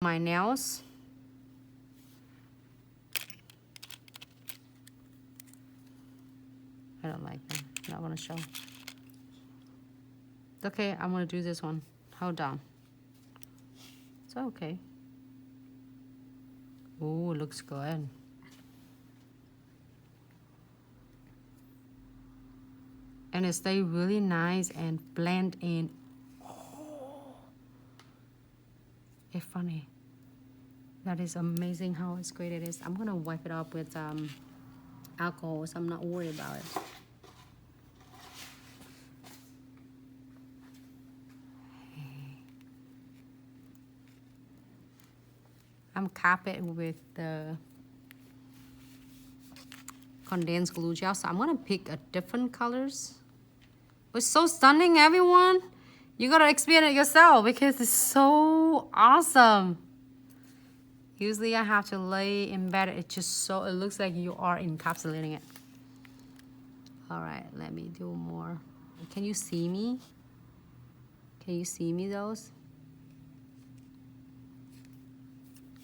my nails. I don't like them. Not gonna show. It's okay, I'm gonna do this one. Hold on. It's okay. Oh, it looks good. And it stays really nice and blend in. Oh, it's funny. That is amazing how it's great it is. I'm gonna wipe it up with alcohol, so I'm not worried about it. I'm capping it with the condensed glue gel, so I'm gonna pick a different colors. It's so stunning, everyone. You gotta experience it yourself because it's so awesome. Usually I have to lay embed it just so it looks like you are encapsulating it. All right, let me do more. Can you see me? Can you see me those?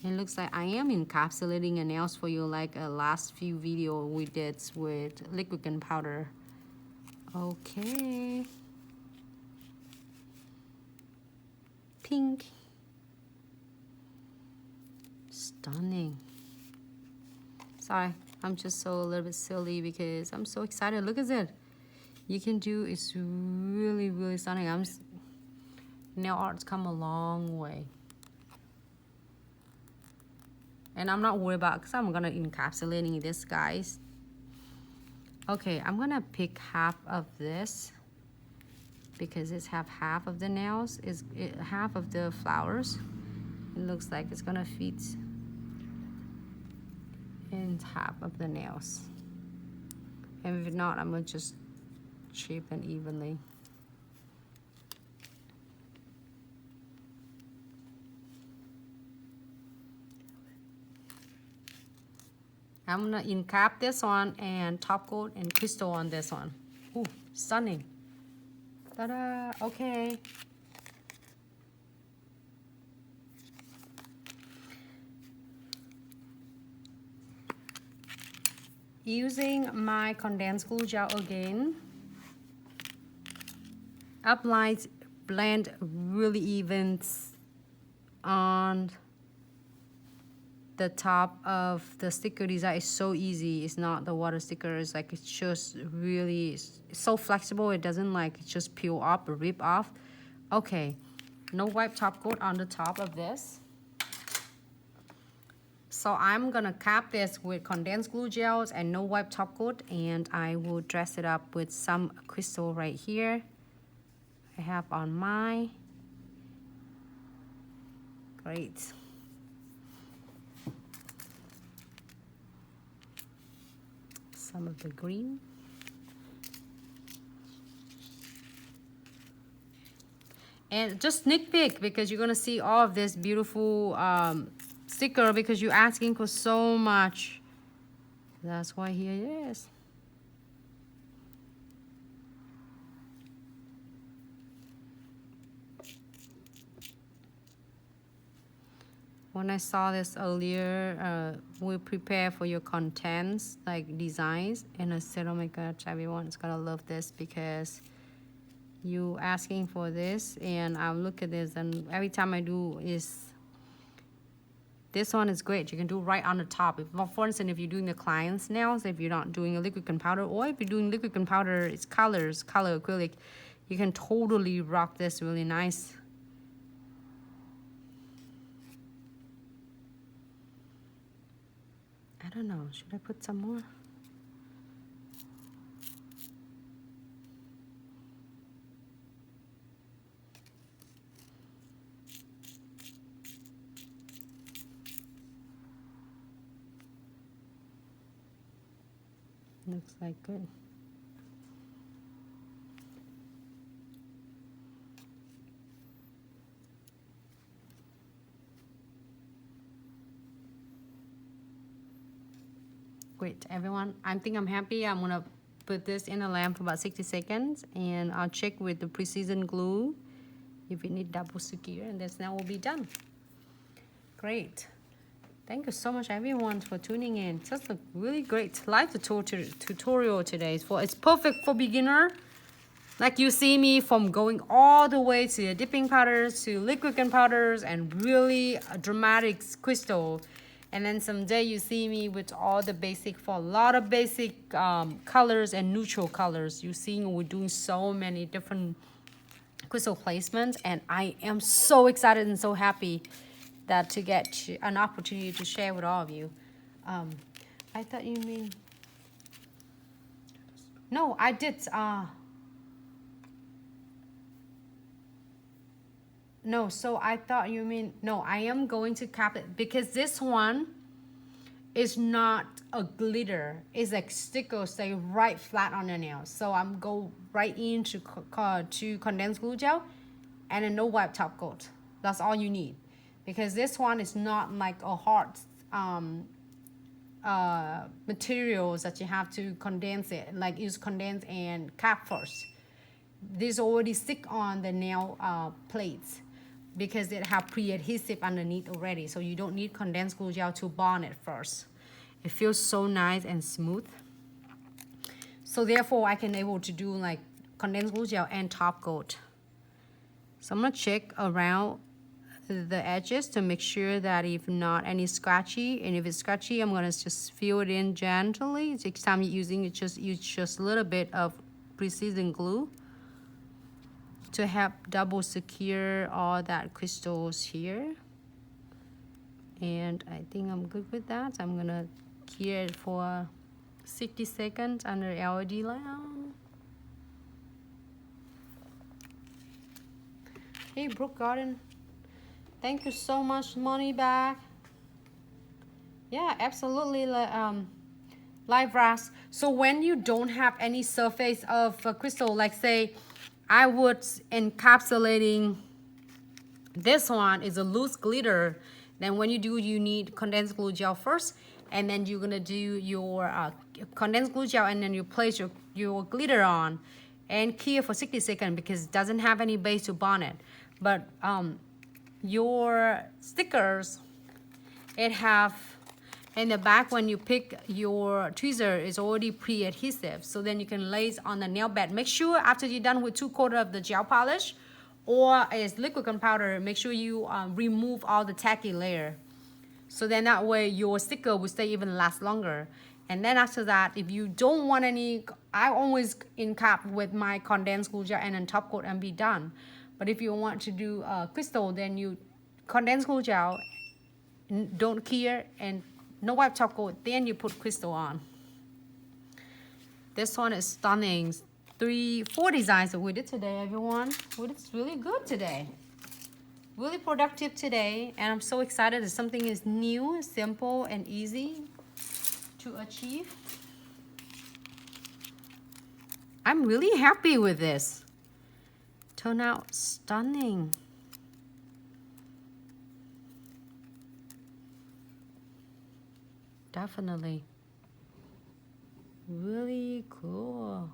It looks like I am encapsulating a nails for you like a last few video we did with liquid and powder. Okay. Pink. Stunning. Sorry, I'm just so a little bit silly because I'm so excited. Look at it. You can do, it's really, really stunning. Nail art's come a long way. And I'm not worried about, because I'm gonna encapsulating this, guys. Okay, I'm gonna pick half of this because it's half of the nails, half of the flowers. It looks like it's gonna fit in half of the nails. And if not, I'm gonna just shape them evenly. I'm gonna encap this one and top coat and crystal on this one. Ooh, stunning. Ta-da, okay. Using my condensed glue gel again. Uplights blend really even on the top of the sticker design. Is so easy. It's not the water sticker. It's like it's just really it's so flexible. It doesn't like just peel up or rip off. Okay, no wipe top coat on the top of this. So I'm gonna cap this with condensed glue gels and no wipe top coat, and I will dress it up with some crystal right here. I have on my great. Some of the green. And just sneak peek because you're gonna see all of this beautiful sticker because you're asking for so much. That's why here it is. When I saw this earlier, we prepare for your contents, like designs, and I said, oh my gosh, everyone's gonna love this because you asking for this, and I look at this, and every time I do is, this one is great. You can do right on the top. If, for instance, if you're doing the client's nails, if you're not doing a liquid and powder, or if you're doing liquid and powder, it's color acrylic, you can totally rock this really nice. I don't know, should I put some more? Looks like good. Great, everyone. I think I'm happy. I'm gonna put this in a lamp for about 60 seconds, and I'll check with the precision glue if you need double secure, and this now will be done. great. Thank you so much everyone for tuning in. Just a really great live tutorial today. It's perfect for beginner. Like you see me from going all the way to the dipping powders to liquid powders and really dramatic crystal. And then someday you see me with all the basic, for a lot of basic colors and neutral colors. You see we're doing so many different crystal placements, and I am so excited and so happy that to get an opportunity to share with all of you. I thought you mean, no, I did, no, so I thought you mean, no, I am going to cap it because this one is not a glitter. It's like sticker stay right flat on the nail. So I'm go right into to condensed glue gel and a no wipe top coat. That's all you need. Because this one is not like a hard materials that you have to condense it, like use condense and cap first. This already stick on the nail plates because it have pre-adhesive underneath already, so you don't need condensed glue gel to bond it first. It feels so nice and smooth. So therefore I can able to do like condensed glue gel and top coat. So I'm gonna check around the edges to make sure that if not any scratchy, and if it's scratchy I'm gonna just fill it in gently. Next time you're using it, just use just a little bit of precision glue to help double secure all that crystals here. And I think I'm good with that. I'm gonna cure it for 60 seconds under LED lamp. Hey Brook Garden, thank you so much, money back. Yeah, absolutely. Live brass. So when you don't have any surface of crystal, like say I would encapsulating this one is a loose glitter, then when you do, you need condensed glue gel first, and then you're gonna do your condensed glue gel, and then you place your glitter on and cure for 60 seconds because it doesn't have any base to bond it. But your stickers, it have in the back when you pick your tweezer is already pre-adhesive, so then you can lay it on the nail bed. Make sure after you're done with 2/4 of the gel polish or is liquid powder, make sure you remove all the tacky layer, so then that way your sticker will stay even last longer. And then after that, if you don't want any, I always encap with my condensed glue gel and then top coat and be done. But if you want to do crystal, then you condense glue gel, don't cure, and no wipe top coat, then you put crystal on. This one is stunning. 4 designs that we did today, everyone. We did really good today. Really productive today, and I'm so excited that something is new, simple, and easy to achieve. I'm really happy with this. Turned out stunning. Definitely. Really cool.